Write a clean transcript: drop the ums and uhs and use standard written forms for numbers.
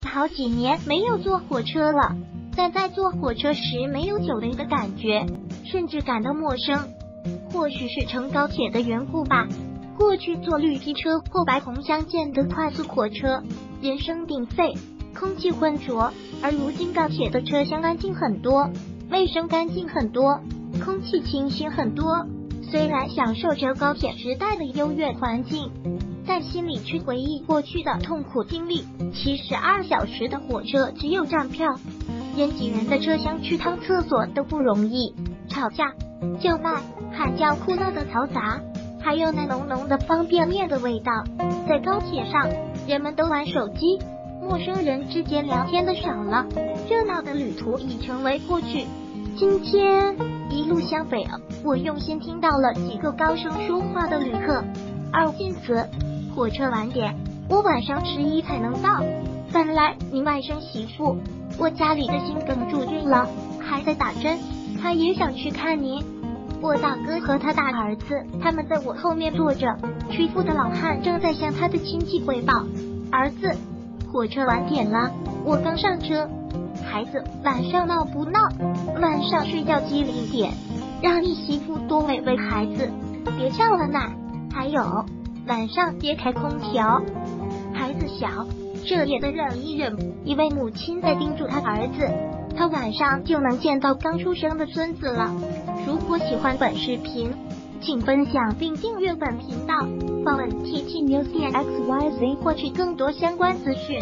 好几年没有坐火车了，但在坐火车时没有久违的感觉，甚至感到陌生。或许是乘高铁的缘故吧，过去坐绿皮车或白红相间的快速火车，人声鼎沸，空气浑浊，而如今高铁的车厢安静很多，卫生干净很多，空气清新很多。虽然享受着高铁时代的优越环境，但心里却回忆过去的痛苦经历。72小时的火车只有站票，人挤人的车厢去趟厕所都不容易，吵架、叫卖、喊叫、哭闹的嘈杂，还有那浓浓的方便面的味道。在高铁上，人们都玩手机，陌生人之间聊天的少了，热闹的旅途已成为过去。今天一路向北，我用心听到了几个高声说话的旅客。近此，火车晚点，我晚上11才能到。本来你外甥媳妇，我家里的心梗住院了，还在打针，他也想去看您。我大哥和他大儿子他们在我后面坐着，屈服的老汉正在向他的亲戚汇报。儿子，火车晚点了，我刚上车。孩子，晚上闹不闹？晚上睡觉机灵点，让你媳妇多喂喂孩子，别呛了奶。还有，晚上别开空调，孩子小，这也得忍一忍。一位母亲在叮嘱他儿子，他晚上就能见到刚出生的孙子了。如果喜欢本视频，请分享并订阅本频道，访问 TT News XYZ 获取更多相关资讯。